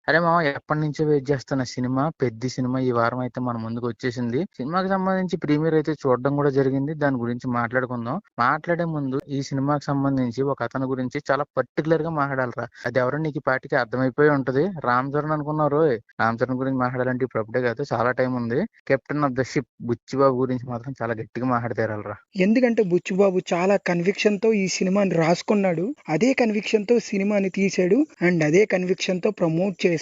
అరే మామ, ఎప్పటి నుంచో వెయిట్ చేస్తున్న సినిమా, పెద్ద సినిమా ఈ వారం అయితే మన ముందుకు వచ్చేసింది. సినిమాకి సంబంధించి ప్రీమియర్ అయితే చూడడం కూడా జరిగింది. దాని గురించి మాట్లాడుకుందాం. మాట్లాడే ముందు ఈ సినిమాకి సంబంధించి ఒక అతని గురించి చాలా పర్టికులర్ గా మాట్లాడాలరా. అది ఎవరో నీకు ఈ పాటికి అర్థమైపోయి ఉంటది. రామ్ చరణ్ అనుకున్నారు. రామ్ చరణ్ గురించి మాట్లాడాలంటే ఇప్పుడు అప్పుడే కాదు, చాలా టైం ఉంది. Captain of the ship Buchibabu గురించి మాత్రం చాలా గట్టిగా మాట్లాడతారరా. ఎందుకంటే బుచ్చుబాబు చాలా కన్విక్షన్ తో ఈ సినిమాని రాసుకున్నాడు. అదే కన్విక్షన్ తో సినిమాని తీశాడు అండ్ అదే కన్విక్షన్ తో ప్రమోట్ చేశాడు.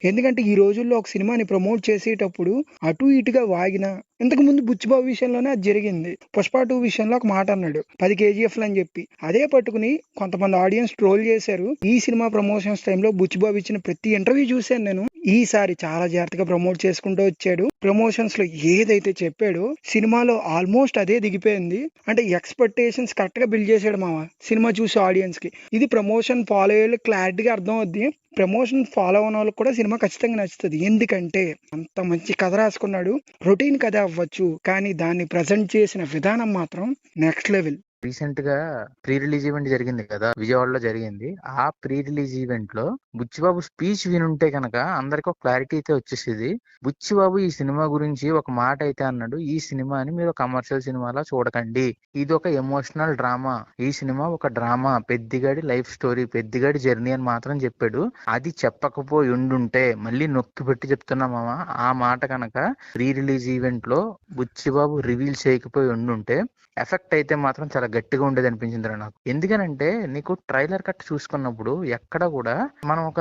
ఎందుకంటే ఈ రోజుల్లో ఒక సినిమాని ప్రమోట్ చేసేటప్పుడు అటు ఇటుగా వాగిన, ఇంతకు ముందు బుచ్చిబాబు విషయంలోనే అది జరిగింది. పుష్ప 2 విషయంలో ఒక మాట అన్నాడు 10 కేజీఎఫ్లు అని చెప్పి. అదే పట్టుకుని కొంతమంది ఆడియన్స్ ట్రోల్ చేశారు. ఈ సినిమా ప్రమోషన్స్ టైంలో బుచ్చిబాబు ఇచ్చిన ప్రతి ఇంటర్వ్యూ చూశాను నేను. ఈసారి చాలా జాగ్రత్తగా ప్రమోట్ చేసుకుంటూ వచ్చాడు. ప్రమోషన్స్ లో ఏదైతే చెప్పాడో సినిమాలో ఆల్మోస్ట్ అదే దిగిపోయింది. అంటే ఎక్స్పెక్టేషన్స్ కరెక్ట్ గా బిల్డ్ చేశాడు మామ సినిమా చూసే ఆడియన్స్ కి. ఇది ప్రమోషన్ ఫాలో అయ్యే క్లారిటీగా అర్థం అవుద్ది. ప్రమోషన్ ఫాలో అయిన వాళ్ళకి కూడా సినిమా ఖచ్చితంగా నచ్చుతుంది. ఎందుకంటే అంత మంచి కథ రాసుకున్నాడు. రొటీన్ కథ అవ్వచ్చు, కానీ దాన్ని ప్రజెంట్ చేసిన విధానం మాత్రం నెక్స్ట్ లెవెల్. రీసెంట్ గా ప్రీ రిలీజ్ ఈవెంట్ జరిగింది కదా, విజయవాడలో జరిగింది. ఆ ప్రీ రిలీజ్ ఈవెంట్ లో బుచ్చిబాబు స్పీచ్ వినుంటే కనుక అందరికి ఒక క్లారిటీ అయితే వచ్చేసేది. బుచ్చిబాబు ఈ సినిమా గురించి ఒక మాట అయితే అన్నాడు, ఈ సినిమాని మీరు కమర్షియల్ సినిమాలా చూడకండి, ఇది ఒక ఎమోషనల్ డ్రామా, ఈ సినిమా ఒక డ్రామా, పెద్దిగాడి లైఫ్ స్టోరీ, పెద్దిగాడి జర్నీ అని మాత్రం చెప్పాడు. అది చెప్పకపోయి ఉండుంటే, మళ్ళీ నొక్కి పెట్టి చెప్తున్నామా, ఆ మాట కనుక ప్రీ రిలీజ్ ఈవెంట్ లో బుచ్చిబాబు రివీల్ చేయకపోయి ఉండుంటే ఎఫెక్ట్ అయితే మాత్రం చాలా గట్టిగా ఉండేది అనిపించిందిరా నాకు. ఎందుకనంటే నీకు ట్రైలర్ కట్ చూసుకున్నప్పుడు ఎక్కడ కూడా మనం ఒక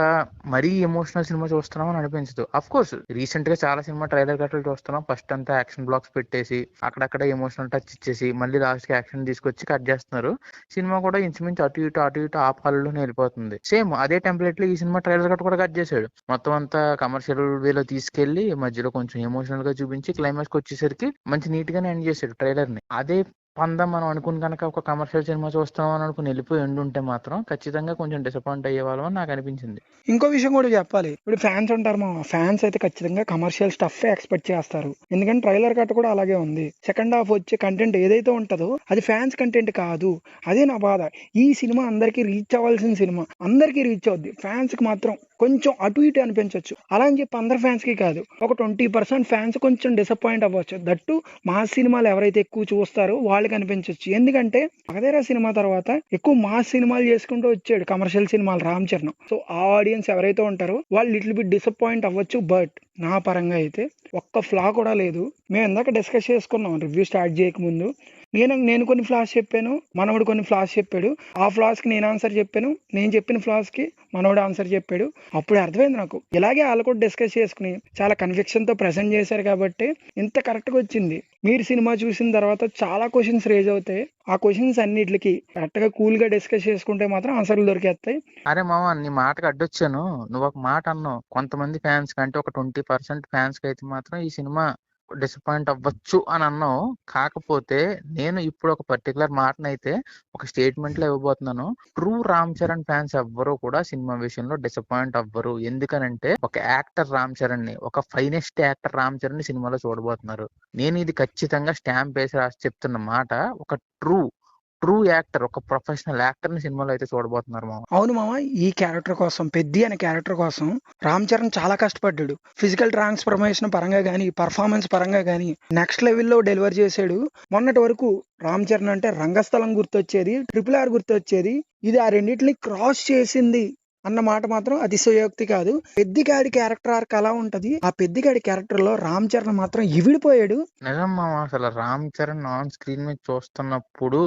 మరీ ఎమోషనల్ సినిమా చూస్తున్నాం అని అనిపించదు. అఫ్ కోర్స్ రీసెంట్ గా చాలా సినిమా ట్రైలర్ కట్లు చూస్తున్నాం, ఫస్ట్ అంతా యాక్షన్ బ్లాక్స్ పెట్టేసి అక్కడక్కడ ఎమోషనల్ టచ్ ఇచ్చేసి మళ్ళీ లాస్ట్ కి యాక్షన్ తీసుకొచ్చి కట్ చేస్తున్నారు. సినిమా కూడా ఇంచుమించు అటు ఇటు ఆ పాలలోనే వెళ్ళిపోతుంది. సేమ్ అదే టెంప్లెట్ లో ఈ సినిమా ట్రైలర్ కట్ కూడా కట్ చేశాడు. మొత్తం అంతా కమర్షియల్ వేలో తీసుకెళ్లి మధ్యలో కొంచెం ఎమోషనల్ గా చూపించి క్లైమాక్స్ కి వచ్చేసరికి మంచి నీట్ గానే ఎండ్ చేశాడు ట్రైలర్ ని. అదే పందా మనం అనుకుని కనుక ఒక కమర్షియల్ సినిమా చూస్తాం అని అనుకుని వెళ్ళిపోయి ఉండుంటే మాత్రం ఖచ్చితంగా కొంచెం డిసప్పాయింట్ అయ్యే వాళ్ళం అని నాకు అనిపించింది. ఇంకో విషయం కూడా చెప్పాలి. ఇప్పుడు ఫ్యాన్స్ ఉంటారు మా ఫ్యాన్స్ అయితే ఖచ్చితంగా కమర్షియల్ స్టఫ్ ఎక్స్పెక్ట్ చేస్తారు. ఎందుకంటే ట్రైలర్ కట్ కూడా అలాగే ఉంది. సెకండ్ హాఫ్ వచ్చే కంటెంట్ ఏదైతే ఉంటుందో అది ఫ్యాన్స్ కంటెంట్ కాదు. అదే నా బాధ. ఈ సినిమా అందరికీ రీచ్ అవ్వాల్సిన సినిమా, అందరికీ రీచ్ అవుద్ది. ఫ్యాన్స్ కి మాత్రం కొంచెం అటు ఇటు అనిపించవచ్చు. అలా అని చెప్పి అందరు ఫ్యాన్స్ కి కాదు, ఒక 20% ఫ్యాన్స్ కొంచెం డిసప్పాయింట్ అవ్వచ్చు. దట్టు మాస్ సినిమాలు ఎవరైతే ఎక్కువ చూస్తారో వాళ్ళకి అనిపించవచ్చు. ఎందుకంటే మగధీర సినిమా తర్వాత ఎక్కువ మాస్ సినిమాలు చేసుకుంటూ వచ్చాడు కమర్షియల్ సినిమాలు రామ్ చరణ్. సో ఆ ఆడియన్స్ ఎవరైతే ఉంటారో వాళ్ళు లిటిల్ బిట్ డిసప్పాయింట్ అవ్వచ్చు. బట్ నా పరంగా అయితే ఒక్క ఫ్లా కూడా లేదు. మేము ఇందాక డిస్కస్ చేసుకున్నాం రివ్యూ స్టార్ట్ చేయకముందు. నేను కొన్ని ఫ్లాస్ చెప్పాను, మనోడు కొన్ని ఫ్లాస్ చెప్పాడు. ఆ ఫ్లాస్ కి నేను ఆన్సర్ చెప్పాను, నేను చెప్పిన ఫ్లాస్ కి మనోడు ఆన్సర్ చెప్పాడు. అప్పుడు అర్థమైంది నాకు. ఇలాగే వాళ్ళు కూడా డిస్కస్ చేసుకుని చాలా కన్విక్షన్ తో ప్రెజెంట్ చేశారు కాబట్టి ఇంత కరెక్ట్ గా వచ్చింది. మీరు సినిమా చూసిన తర్వాత చాలా క్వశ్చన్స్ రేజ్ అవుతాయి. ఆ క్వశ్చన్స్ అన్నిటికి కరెక్ట్ గా కూల్ గా డిస్కస్ చేసుకుంటే మాత్రం ఆన్సర్లు దొరికేస్తాయి. అరే మామ, నీ మాటకు అడ్డొచ్చాను. నువ్వు ఒక మాట అన్నావు, కొంతమంది ఫ్యాన్స్ కంటే ఒక 20% ఫ్యాన్స్ కి అయితే మాత్రం ఈ సినిమా డిసప్పాయింట్ అవ్వచ్చు అని అన్నావు. కాకపోతే నేను ఇప్పుడు ఒక పర్టికులర్ మాటనైతే ఒక స్టేట్మెంట్ లో ఇవ్వబోతున్నాను. ట్రూ రామ్ చరణ్ ఫ్యాన్స్ ఎవ్వరూ కూడా సినిమా విషయంలో డిసప్పాయింట్ అవ్వరు. ఎందుకనంటే ఒక యాక్టర్ రామ్ చరణ్ ని, ఒక ఫైనెస్ట్ యాక్టర్ రామ్ చరణ్ ని సినిమాలో చూడబోతున్నారు. నేను ఇది ఖచ్చితంగా స్టాంప్ వేసి రాసి చెప్తున్న మాట. ఒక ట్రూ యాక్టర్, ఒక ప్రొఫెషనల్ యాక్టర్ ని సినిమాలో అయితే చూడబోతున్నారు మామ. అవును మామ, ఈ క్యారెక్టర్ కోసం, పెద్ది అనే క్యారెక్టర్ కోసం రామ్ చరణ్ చాలా కష్టపడ్డాడు. ఫిజికల్ ట్రాన్స్ఫర్మేషన్ పరంగా గానీ, పర్ఫార్మెన్స్ పరంగా గానీ నెక్స్ట్ లెవెల్లో డెలివర్ చేశాడు. మొన్నటి వరకు రామ్ చరణ్ అంటే రంగస్థలం గుర్తొచ్చేది, RRR గుర్తొచ్చేది. ఇది ఆ రెండింటిని క్రాస్ చేసింది అన్న మాట మాత్రం అతిశయోక్తి కాదు. పెద్దిగాడి క్యారెక్టర్ ఆర్క్ అలా ఉంటది. ఆ పెద్దిగాడి క్యారెక్టర్ లో రామ్ చరణ్ మాత్రం ఇవిడిపోయాడు. నిజం మామ, అసలు రామ్ చరణ్ ఆన్ స్క్రీన్ మీద చూస్తున్నప్పుడు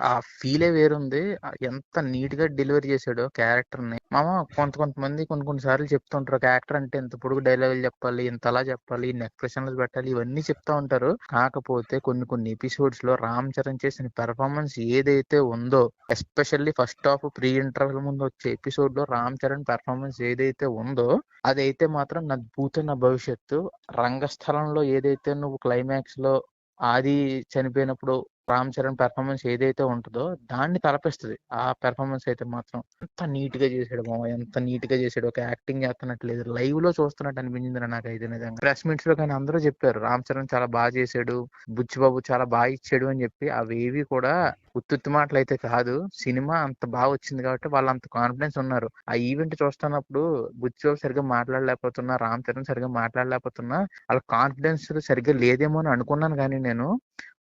ఆ ఫీలే వేరుంది. ఎంత నీట్ గా డెలివరీ చేశాడో క్యారెక్టర్ ని మామ. కొంతమంది కొన్ని సార్లు చెప్తుంటారు, ఒక యాక్టర్ అంటే ఇంత పొడుగు డైలాగులు చెప్పాలి, ఇంత అలా చెప్పాలి, ఇన్ని ఎక్స్ప్రెషన్లు పెట్టాలి, ఇవన్నీ చెప్తా ఉంటారు. కాకపోతే కొన్ని ఎపిసోడ్స్ లో రామ్ చరణ్ చేసిన పెర్ఫార్మెన్స్ ఏదైతే ఉందో, especially first half pre interval ముందు వచ్చే ఎపిసోడ్ లో రామ్ చరణ్ పెర్ఫార్మెన్స్ ఏదైతే ఉందో, అదైతే మాత్రం నా భూత నా భవిష్యత్తు. రంగస్థలంలో ఏదైతే నువ్వు క్లైమాక్స్ లో ఆది చనిపోయినప్పుడు రామ్ చరణ్ పెర్ఫార్మెన్స్ ఏదైతే ఉంటుందో దాన్ని తలపిస్తుంది. ఆ పెర్ఫార్మెన్స్ అయితే మాత్రం ఎంత నీట్ గా చేశాడు మామ, ఎంత నీట్ గా చేశాడు. ఒక యాక్టింగ్ చేస్తున్నట్లేదు, లైవ్ లో చూస్తున్నట్టు అనిపించింది నాకైతే నిజంగా. ప్రెస్ మీట్స్ లో కానీ అందరూ చెప్పారు రామ్ చరణ్ చాలా బాగా చేశాడు, బుచ్చిబాబు చాలా బాగా ఇచ్చాడు అని చెప్పి. అవేవి కూడా ఉత్తుత్తి మాటలు అయితే కాదు. సినిమా అంత బాగా వచ్చింది కాబట్టి వాళ్ళు అంత కాన్ఫిడెన్స్ ఉన్నారు. ఆ ఈవెంట్ చూస్తున్నప్పుడు బుచ్చిబాబు సరిగ్గా మాట్లాడలేకపోతున్నా, రామ్ చరణ్ సరిగ్గా మాట్లాడలేకపోతున్నా, వాళ్ళ కాన్ఫిడెన్స్ సరిగ్గా లేదేమో అని అనుకున్నాను. కానీ నేను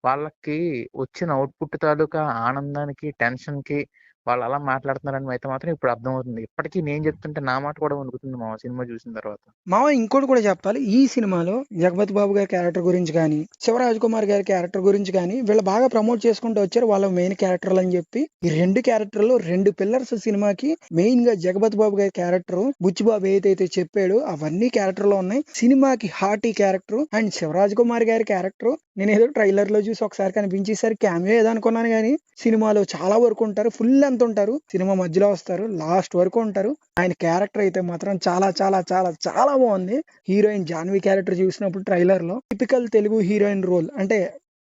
వాళ్ళకి వచ్చిన అవుట్పుట్ తాలూకా ఆనందానికి, టెన్షన్ కి వాళ్ళు అలా మాట్లాడుతున్నారని అయితే మాత్రం ఇప్పుడు అర్థమవుతుంది. ఇప్పటికీ నేను చెప్తుంటే నా మాట కూడా వణుకుతుంది మా సినిమా చూసిన తర్వాత. మామ ఇంకోటి కూడా చెప్పాలి, ఈ సినిమాలో జగపతి బాబు గారి క్యారెక్టర్ గురించి కానీ, శివరాజ్ కుమార్ గారి క్యారెక్టర్ గురించి కానీ వీళ్ళు బాగా ప్రమోట్ చేసుకుంటూ వచ్చారు వాళ్ళ మెయిన్ క్యారెక్టర్లు అని చెప్పి. ఈ రెండు క్యారెక్టర్లు రెండు పిల్లర్స్ సినిమాకి. మెయిన్ గా జగపతి బాబు గారి క్యారెక్టర్, బుచ్చిబాబు ఏదైతే చెప్పాడో అవన్నీ క్యారెక్టర్ లో ఉన్నాయి. సినిమాకి hearty character. And Shivaraj Kumar గారి క్యారెక్టర్ నేను ఏదో ట్రైలర్ లో చూసి ఒకసారి కనిపించేసరి క్యామియో ఏదో అనుకున్నాను, కానీ సినిమాలో చాలా వరకు ఉంటారు, ఫుల్ లెంత్ ఉంటారు, సినిమా మధ్యలో వస్తారు, లాస్ట్ వరకు ఉంటారు. ఆయన క్యారెక్టర్ అయితే మాత్రం చాలా చాలా చాలా చాలా బాగుంది. హీరోయిన్ జాన్వి క్యారెక్టర్ చూసినప్పుడు ట్రైలర్ లో టిపికల్ తెలుగు హీరోయిన్ రోల్, అంటే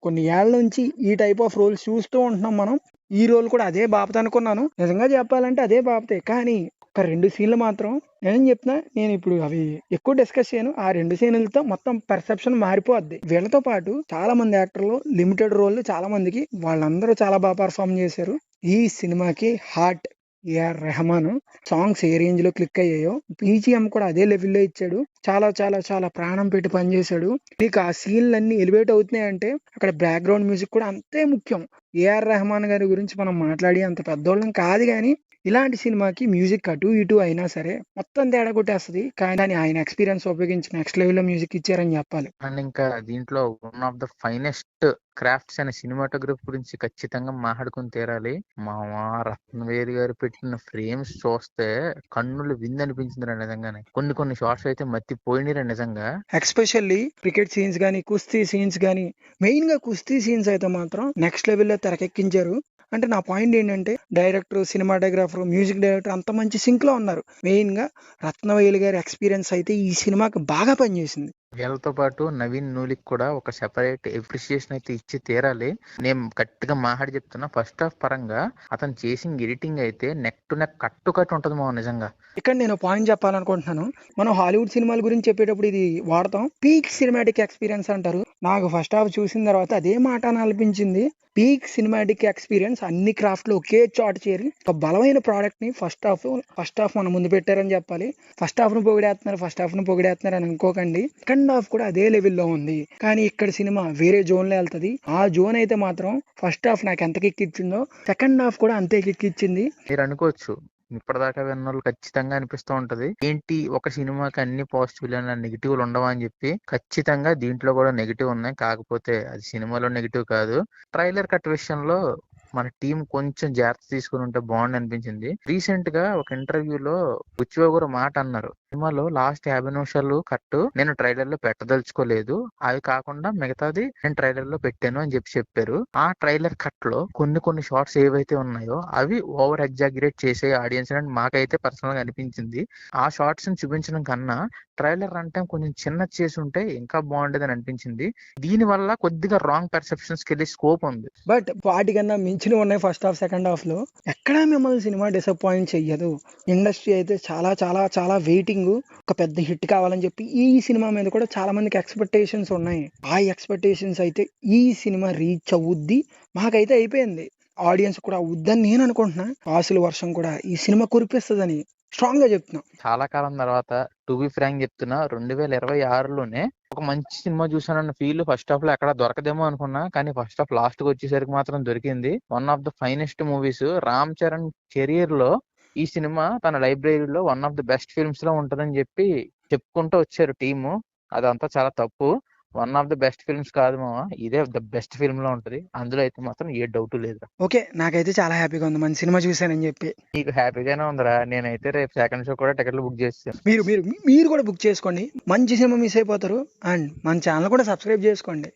కొన్ని ఏళ్ల నుంచి ఈ టైప్ ఆఫ్ రోల్స్ చూస్తూ ఉంటున్నాం మనం. ఈ రోల్ కూడా అదే బాపత అనుకున్నాను, నిజంగా చెప్పాలంటే అదే బాపతే. కానీ ఒక 2 సీన్లు మాత్రం నేను చెప్తున్నా, నేను ఇప్పుడు అవి ఎక్కువ డిస్కస్ చేయను. ఆ 2 సీన్లతో మొత్తం పర్సెప్షన్ మారిపోద్ది. వీళ్ళతో పాటు చాలా మంది యాక్టర్లు లిమిటెడ్ రోల్, చాలా మందికి వాళ్ళందరూ చాలా బాగా పర్ఫామ్ చేశారు. ఈ సినిమాకి హార్ట్ ఏఆర్ రెహమాన్. సాంగ్స్ ఏ రేంజ్ లో క్లిక్ అయ్యాయో, బీజిఎం కూడా అదే లెవెల్లో ఇచ్చాడు. చాలా చాలా చాలా ప్రాణం పెట్టి పనిచేశాడు. నీకు ఆ సీన్లన్నీ ఎలివేట్ అవుతున్నాయి అంటే అక్కడ బ్యాక్గ్రౌండ్ మ్యూజిక్ కూడా అంతే ముఖ్యం. ఏఆర్ రెహమాన్ గారి గురించి మనం మాట్లాడి అంత పెద్దోళ్ళం కాదు, కానీ ఇలాంటి సినిమాకి మ్యూజిక్ అటు ఇటు అయినా సరే మొత్తం తేడా కొట్టేస్తుంది. కానీ ఆయన ఎక్స్పీరియన్స్ ఉపయోగించి నెక్స్ట్ లెవెల్ లో మ్యూజిక్ ఇచ్చారని చెప్పాలి. అండ్ ఇంకా దీంట్లో one of the finest crafts అనే సినిమాటోగ్రఫీ గురించి ఖచ్చితంగా మాట్లాడుకుని తీరాలి. మా రత్నవేరి గారు పెట్టిన ఫ్రేమ్స్ చూస్తే కన్నులు విందనిపించింది నిజంగానే. కొన్ని షార్ట్స్ అయితే మత్తిపోయినరా నిజంగా. ఎక్స్పెషల్లీ క్రికెట్ సీన్స్ గానీ, కుస్తీ సీన్స్ గానీ, మెయిన్ గా కుస్తీ సీన్స్ అయితే మాత్రం నెక్స్ట్ లెవెల్లో తెరకెక్కించారు. అంటే నా పాయింట్ ఏంటంటే డైరెక్టర్, సినిమాటోగ్రాఫర్, మ్యూజిక్ డైరెక్టర్ అంత మంచి సింక్ లో ఉన్నారు. మెయిన్ గా రత్నవేలు గారి ఎక్స్పీరియన్స్ అయితే ఈ సినిమాకి బాగా పనిచేసింది. వీళ్ళతో పాటు నవీన్ నూలికి కూడా ఒక సెపరేట్ ఎప్రిసియేషన్ అయితే ఇచ్చి తీరాలి. నేను గట్టిగా మాట్లాడి చెప్తున్నా, ఫస్ట్ హాఫ్ పరంగా అతను చేసిన ఎడిటింగ్ అయితే నెక్ టు నెక్ కట్టు ఉంటుంది మా నిజంగా. ఇక్కడ నేను పాయింట్ చెప్పాలనుకుంటున్నాను. మనం హాలీవుడ్ సినిమాల గురించి చెప్పేటప్పుడు ఇది వాడతాం, పీక్ సినిమాటిక్ ఎక్స్పీరియన్స్ అంటారు. నాకు ఫస్ట్ హాఫ్ చూసిన తర్వాత అదే మాట అని అనిపించింది. పీక్ సినిమాటిక్ ఎక్స్పీరియన్స్ అన్ని క్రాఫ్ట్ లో ఒకే చాట్ చేరి ఒక బలమైన ప్రోడక్ట్ ని ఫస్ట్ హాఫ్ మన ముందు పెట్టారని చెప్పాలి. ఫస్ట్ హాఫ్ ను పొగిడేస్తున్నారు అని అనుకోకండి. సెకండ్ హాఫ్ కూడా అదే లెవెల్లో ఉంది. కానీ ఇక్కడ సినిమా వేరే జోన్ లో వెళ్తుంది. ఆ జోన్ అయితే మాత్రం ఫస్ట్ హాఫ్ నాకు ఎంత కిక్కిచ్చిందో సెకండ్ హాఫ్ కూడా అంతే కిక్కిచ్చింది. మీరు అనుకోవచ్చు, ఇప్పటిదాకా విన్న వాళ్ళు ఖచ్చితంగా అనిపిస్తూ ఉంటది, ఏంటి ఒక సినిమాకి అన్ని పాజిటివ్ నెగిటివ్లు ఉండవా అని చెప్పి. ఖచ్చితంగా దీంట్లో కూడా నెగిటివ్ ఉన్నాయి, కాకపోతే అది సినిమాలో నెగిటివ్ కాదు. ట్రైలర్ కట్ విషయంలో మన టీం కొంచెం జాగ్రత్త తీసుకుని ఉంటే బాగుంది అనిపించింది. రీసెంట్ గా ఒక ఇంటర్వ్యూలో బుచ్చిబాబు గారు మాట అన్నారు, సినిమాలో లాస్ట్ 50 నిమిషాలు కట్టు నేను ట్రైలర్ లో పెట్టదలుచుకోలేదు, అవి కాకుండా మిగతాది నేను ట్రైలర్ లో పెట్టాను అని చెప్పారు. ఆ ట్రైలర్ కట్ లో కొన్ని షార్ట్స్ ఏవైతే ఉన్నాయో అవి ఓవర్ ఎగ్జాగరేట్ చేసే ఆడియన్స్ అని మాకైతే పర్సనల్ గా అనిపించింది. ఆ షార్ట్స్ ని చూపించడం కన్నా ట్రైలర్ రన్ టైం కొంచెం చిన్న చేసి ఉంటే ఇంకా బాగుండేది అని అనిపించింది. దీని వల్ల కొద్దిగా రాంగ్ పర్సెప్షన్స్ కి వెళ్ళే స్కోప్ ఉంది. బట్ వాటికన్నా మించినవి ఉన్నాయి ఫస్ట్ హాఫ్, సెకండ్ హాఫ్ లో. ఎక్కడా మిమ్మల్ని సినిమా డిసప్పాయింట్ చెయ్యదు. ఇండస్ట్రీ అయితే చాలా చాలా చాలా వెయిటింగ్ ఒక పెద్ద హిట్ కావాలని చెప్పి. ఈ సినిమా మీద కూడా చాలా మందికి ఎక్స్పెక్టేషన్స్ ఉన్నాయి. ఆ ఎక్స్పెక్టేషన్స్ అయితే ఈ సినిమా రీచ్ అవుద్ది, మాకైతే అయిపోయింది. ఆడియన్స్ కూడా అవుద్దని నేను అనుకుంటున్నా. ఆశల వర్షం కూడా ఈ సినిమా కురిపిస్తుందని స్ట్రాంగ్ గా చెప్తున్నా. చాలా కాలం తర్వాత, టు బి ఫ్రాంక్ చెప్తున్నా, 2026లోనే ఒక మంచి సినిమా చూసానన్న ఫీల్ ఫస్ట్ హాఫ్ లో ఎక్కడ దొరకదేమో అనుకున్నా, కానీ ఫస్ట్ హాఫ్ లాస్ట్ కి వచ్చేసరికి మాత్రం దొరికింది. One of the finest movies. Ram Charan career లో ఈ సినిమా తన లైబ్రరీలో one of the best films లో ఉంటదని చెప్పి చెప్పుకుంటూ వచ్చారు టీము. అదంతా చాలా తప్పు. One of the best films కాదు మామ, ఇదే ద బెస్ట్ ఫిల్మ్ లో ఉంటది. అందులో అయితే మాత్రం ఏ డౌట్ లేదు. ఓకే, నాకైతే చాలా హ్యాపీగా ఉంది మంచి సినిమా చూసానని చెప్పి. నీకు హ్యాపీగానే ఉందిరా, నేనైతే రేపు సెకండ్ షో కూడా టికెట్లు బుక్ చేస్తాను. మీరు కూడా బుక్ చేసుకోండి. మంచి సినిమా మిస్ అయిపోతారు. అండ్ మన ఛానల్ కూడా సబ్స్క్రైబ్ చేసుకోండి.